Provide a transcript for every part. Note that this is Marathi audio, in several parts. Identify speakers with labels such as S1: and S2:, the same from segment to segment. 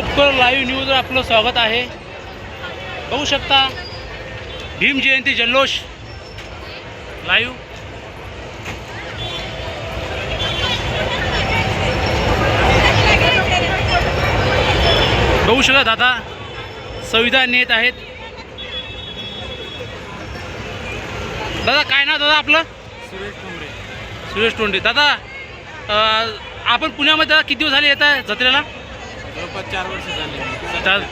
S1: गोपकर लाईव्ह न्यूजवर आपलं स्वागत आहे। बघू शकता भीम जयंती जल्लोष लाईव्ह। बघू शकता दादा संविधान नेत आहेत। दादा काय नाव दादा आपलं? सुरेश टोंडे। दादा आपण पुण्यामध्ये किती दिवस झाले येत आहे जत्रेला?
S2: 4 वर्ष झाले।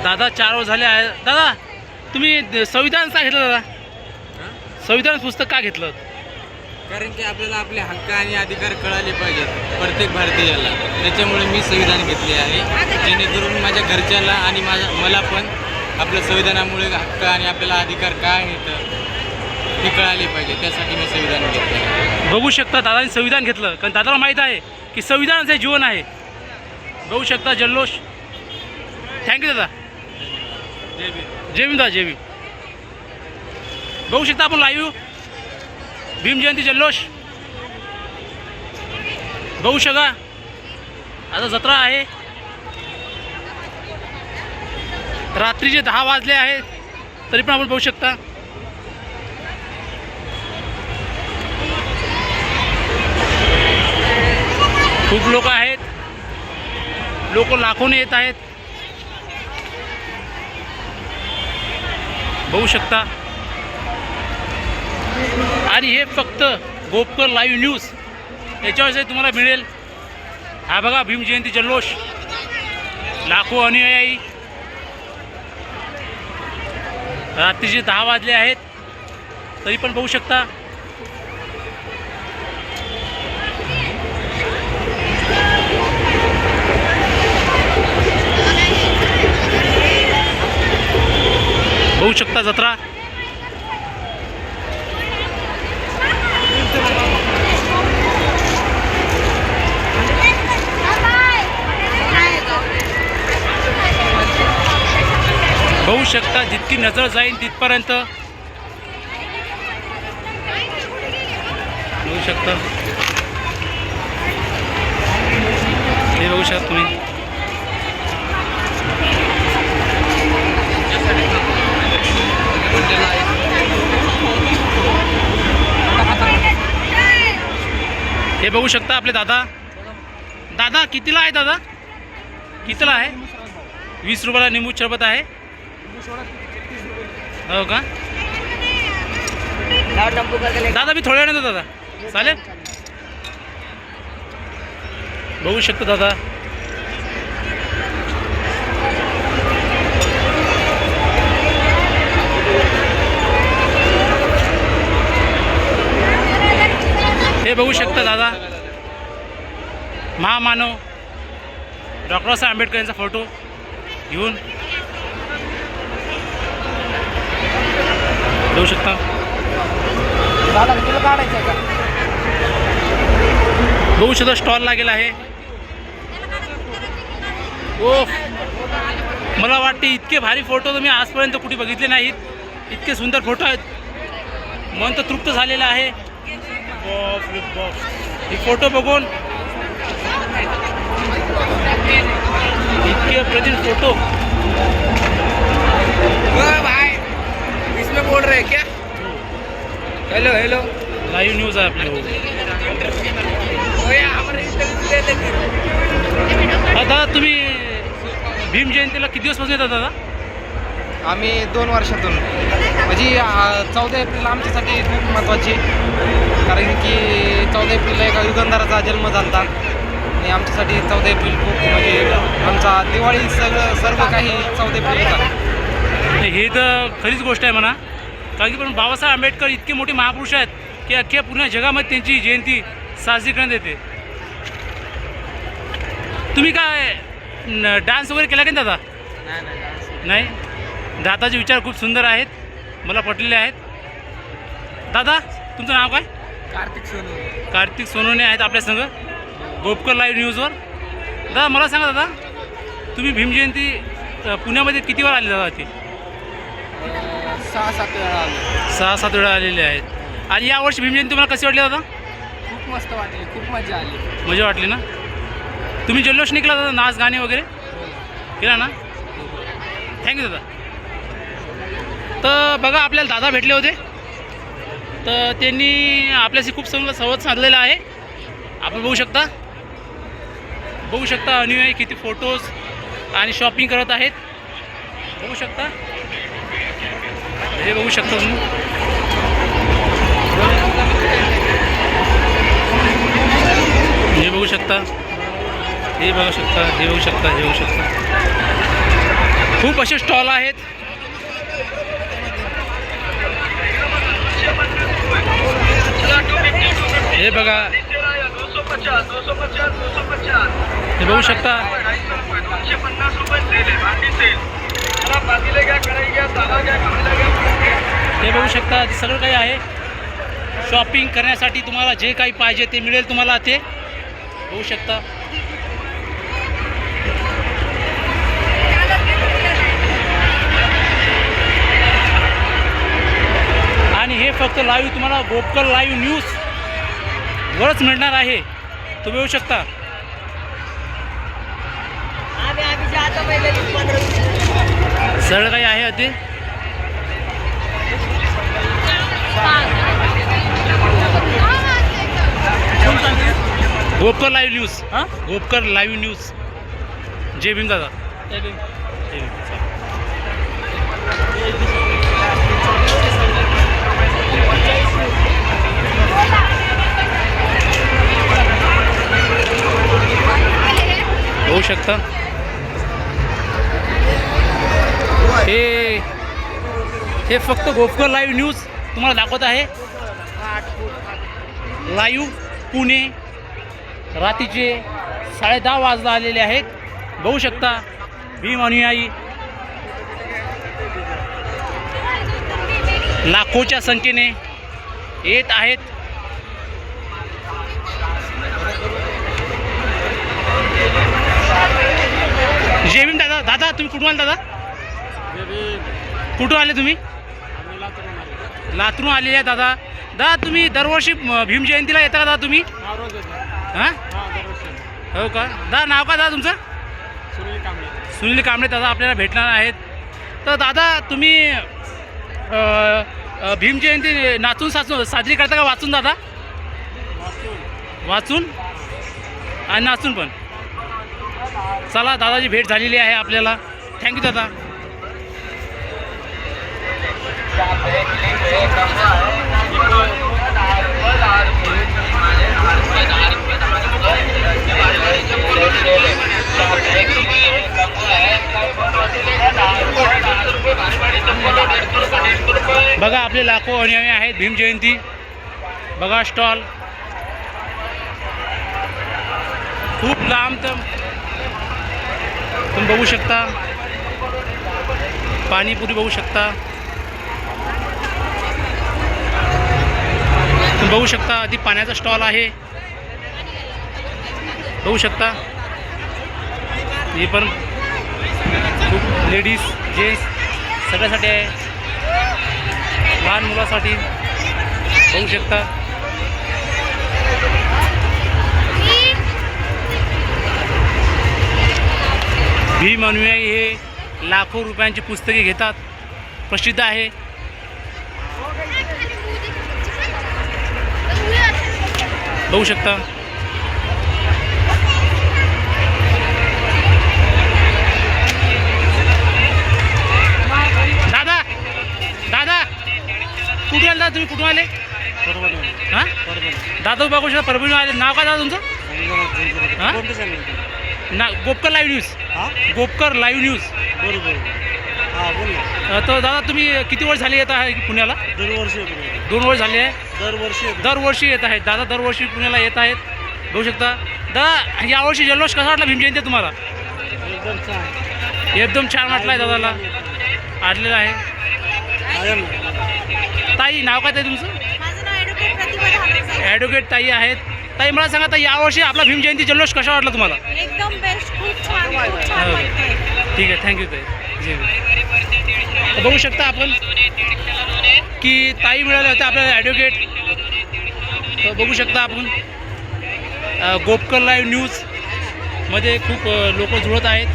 S1: दादा 4 वर्ष झाले आहे। दादा तुम्ही संविधान का घेतलं? दादा संविधान पुस्तक का घेतलं?
S2: कारण की आपल्याला आपले हक्क आणि अधिकार कळाले पाहिजेत प्रत्येक भारतीयाला, त्याच्यामुळे मी संविधान घेतले आहे, जेणेकरून माझ्या घरच्याला आणि मला पण आपल्या संविधानामुळे हक्क आणि आपल्याला अधिकार काय आहेत हे कळाले पाहिजे, त्यासाठी मी संविधान घेतलं।
S1: बघू शकता दादाने संविधान घेतलं, कारण दादाला माहीत आहे की संविधानाचे जीवन आहे। बघू शकता जल्लोष। थँक्यू दादा। जय भीम दादा, जय भीम। बघू शकता आपण लाईव्ह भीम जयंती जल्लोष बघू शका। आता जत्रा आहे, रात्रीचे 10 वाजले आहेत तरी पण आपण बघू शकता खूप लोक आहेत, लोक लाखोने येत आहेत। बघू शकता आणि हे फक्त गोपकर लाईव्ह न्यूज याच्यावरच तुम्हाला मिळेल। हा बघा भीम जयंती जल्लोष, लाखो अनुयायी। रात्रीचे 10 वाजले आहेत तरी पण बघू शकता बघू शकता जत्रा। बघू शकता जितकी नजर जाईल तिथपर्यंत बघू शकता। हे बघू शकता तुम्ही। हे बघू शकता आपले दादा। दादा कितीला आहे? दादा कितीला आहे? 20 रुपयाला निंबू सरबत आहे। हो का दादा? मी थोड्या वेळाने दादा चालेल। बघू शकतो दादा। हे बघू शकता दादा महामानव डॉक्टर बाबासाहेब आंबेडकर यांचा फोटो घेऊन बघू शकता। बघू शकता स्टॉल लागेल आहे। ओ मला वाटते इतके भारी फोटो तुम्ही आजपर्यंत कुठे बघितले नाहीत। इतके सुंदर फोटो आहेत, मन तर तृप्त झालेलं आहे। हे फोटो बघून इतके अप्रतिम फोटो।
S2: भाई इसमें बोल रहे क्या? हेलो हेलो
S1: लाईव्ह न्यूज आहे आपल्या। दादा तुम्ही भीम जयंतीला किती दिवसपासून येतात दादा?
S2: आम्ही 2 वर्षातून, म्हणजे 14 एप्रिल आमच्यासाठी खूप महत्त्वाची, कारण की 14 एप्रिलला एका युगंधराचा जन्म झाला आणि आमच्यासाठी 14 एप्रिल खूप, म्हणजे आमचा दिवाळी सर्व काही 14 एप्रिल झाला।
S1: हे तर खरीच गोष्ट आहे म्हणा, कारण की पण बाबासाहेब आंबेडकर इतके मोठे महापुरुष आहेत की अख्ख्या पूर्ण जगामध्ये त्यांची जयंती साजरी करण्यात येते। तुम्ही काय डान्स वगैरे केला की दादा? नाही। दादाचे विचार खूप सुंदर आहेत, मला पटलेले आहेत। दादा तुमचं नाव काय? कार्तिक सोनवणे आहेत आपल्या संग गोपकर लाईव्ह न्यूजवर। दादा मला सांगा दादा, तुम्ही भीम जयंती पुण्यामध्ये किती वेळा आले दादा? ते
S2: 6-7 वेळा आलो।
S1: 6-7 वेळा आलेले आहेत। आणि यावर्षी भीम जयंती तुम्हाला कशी वाटली दादा?
S2: खूप मस्त वाटली, खूप मजा आली।
S1: मजा वाटली ना? तुम्ही जल्लोष निघला दादा, नाच गाणे वगैरे? केला ना, थँक्यू दादा. तर बघा आपल्याला दादा भेटले होते, तर त्यांनी आपल्याशी खूप चांगला संवाद साधलेला आहे. आपण बघू शकता अनुयायी किती फोटोज आणि शॉपिंग करत आहेत. बघू शकता, हे बघू शकता तुम्ही. हे बघू शकता, हे बघू शकता, हे बघू शकता, हे बघू शकता. खूप असे स्टॉल आहेत. हे बघा, हे बघू शकता. हे बघू शकता, सगळं काही आहे. शॉपिंग करण्यासाठी तुम्हाला जे काही पाहिजे ते मिळेल तुम्हाला ते. बघू शकता. आणि हे फक्त लाईव्ह तुम्हाला गोपकर लाईव्ह न्यूज वरच मिळणार आहे. तुम्ही बघू शकता. सगळं काही आहे ते. गोपकर live news, Gopkar live news. जय भीम दादा. जय भीम. जय भीम. होऊ शकता. हे फक्त गोपकर लाईव्ह न्यूज तुम्हाला दाखवत आहे. लाईव्ह पुणे, रात्रीचे 10:30 वाजता आलेले आहेत. बघू शकता भीम अनुयायी लाखोच्या संख्येने येत आहेत. जय भीम दादा. दादा तुम्ही कुठून आले दादा? कुठून आले तुम्ही? लातूरून आलेले आहे दादा. दादा तुम्ही दरवर्षी भीम जयंतीला येता का दादा तुम्ही? हां, हो का दादा? नाव का दादा तुमचं? सुनील कांबळे दादा आपल्याला भेटणार आहेत. तर दादा तुम्ही भीम जयंती नाचून साजरी करता का वाचून दादा? वाचून आणि नाचून पण. चला दादाची भेट झालेली आहे आपल्याला. थँक्यू दादा. बघा आपले लाखो अनुयायी आहेत. भीम जयंती बघा, स्टॉल खूप लांब तर तुम्ही बघू शकता. पाणीपुरी बघू शकता. तुम्ही बघू शकता आधी पाण्याचा स्टॉल आहे. बघू शकता. हे पण खूप लेडीज जेंट्स सगळ्यासाठी आहे, लहान मुलासाठी. बघू शकता. भीम अनुयायी हे लाखो रुपयांची पुस्तके घेतात, प्रसिद्ध आहे. बघू शकता. दादा दादा कुठे आले दादा? तुम्ही कुठून आले? हां दादा बघू शकता परभणी आले. नाव काय दादा तुमचं? हां ना, Gopkar live news. Gopkar live news.
S3: बरोबर. हां बोल ना.
S1: तर दादा तुम्ही किती वर्ष झाले येत आहे पुण्याला?
S3: 2 वर्ष.
S1: 2 वर्ष झाले आहे. दरवर्षी येत आहेत दादा. दरवर्षी पुण्याला येत आहेत. बघू शकता. दादा यावर्षी जल्लोष कसा वाटला भीम जयंती तुम्हाला?
S3: एकदम छान.
S1: एकदम छान वाटला आहे दादाला. आलेला आहे. ताई नाव काय ताई तुमचं?
S4: माझं नाव ॲडव्होकेट प्रतिभा धानोरकर.
S1: ॲडव्होकेट ताई आहेत. ताई मला सांगा ताई यावर्षी आपला भीम जयंती जल्लोष कसा वाटला तुम्हाला?
S4: एकदम बेस्ट. खूप छान वाटतंय.
S1: ठीक आहे. थँक्यू ताई. जय भीम. तर बघू शकता आपण की ताई मिळाले होते आपल्याला ॲडव्होकेट. तर बघू शकता आपण गोपकर लाईव्ह न्यूजमध्ये खूप लोक जुळत आहेत.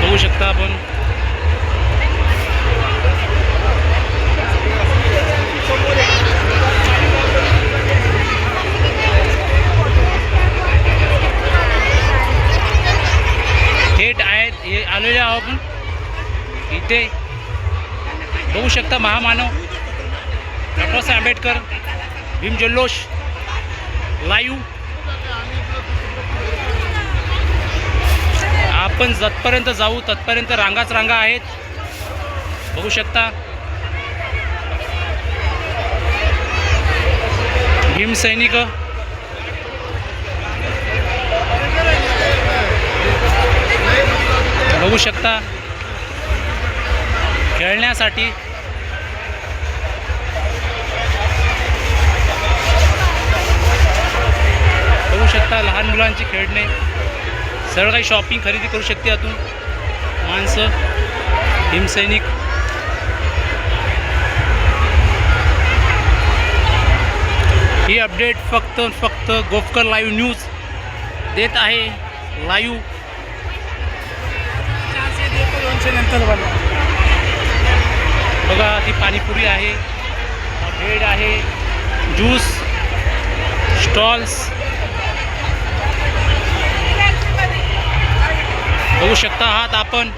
S1: बघू शकता आपण थेट आहेत हे आलेले आहोत आपण इथे बघू शकता महामानव डॉक्टर आंबेडकर भीम जल्लोष लाईव्ह आपण जतपर्यंत जाऊ तत्पर्यंत रांगाच रांगा आहेत बघू शकता भीम सैनिक बघू शकता खेळण्यासाठी बघू शकता लहान मुलांची खेळणे सर्व काही शॉपिंग खरेदी करू शकते यातून माणसं भीमसैनिक ही अपडेट फक्त गोपकर लाईव्ह न्यूज देत आहे लाईव्ह
S3: नंतर
S1: बघा ती पाणीपुरी आहे ब्रेड आहे ज्यूस स्टॉल्स बघू शकता आहात आपण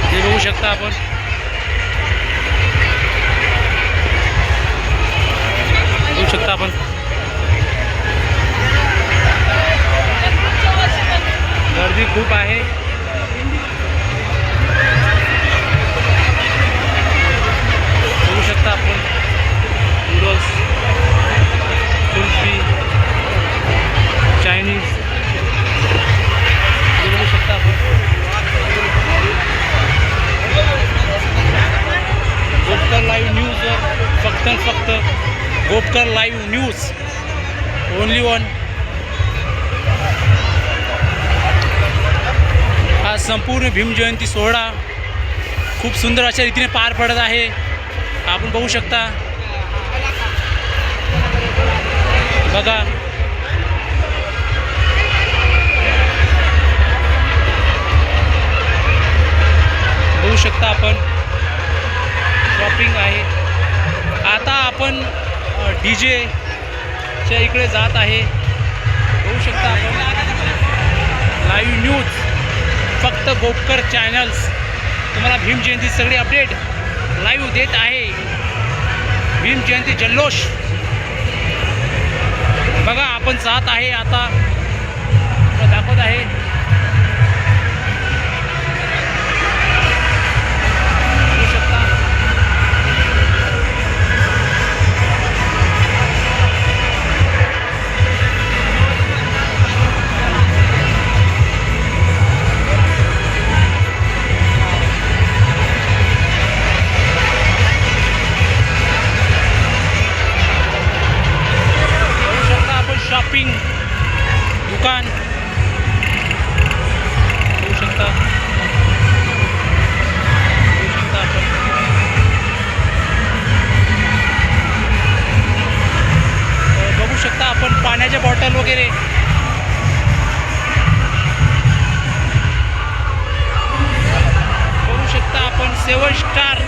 S1: हे बघू शकता आपण बघू शकता आपण गर्दी खूप आहे बघू शकता आपण नूडल्स कुल्फी चायनीज बघू शकता आपण गोपकर लाईव्ह न्यूजवर फक्त गोपकर लाईव्ह न्यूज ओनली वन हा संपूर्ण भीम जयंती सोहळा खूप सुंदर अशा रीतीने पार पडत आहे आपण बघू शकता बघा बघू शकता आपण शॉपिंग आहे आता आपण DJ च्या इकडे जात आहे बघू शकता आपण लाईव्ह न्यूज फक्त गोपकर चॅनल्स तुम्हाला भीम जयंती सगळी अपडेट लाईव्ह देत आहे भीम जयंती जल्लोष बघा आपण जात आहे आता दाखवत आहे बघू शकता शॉपिंग दुकान बघू शकता आपण बघू शकता आपण पाण्याच्या बॉटल वगैरे बघू शकता आपण 7 स्टार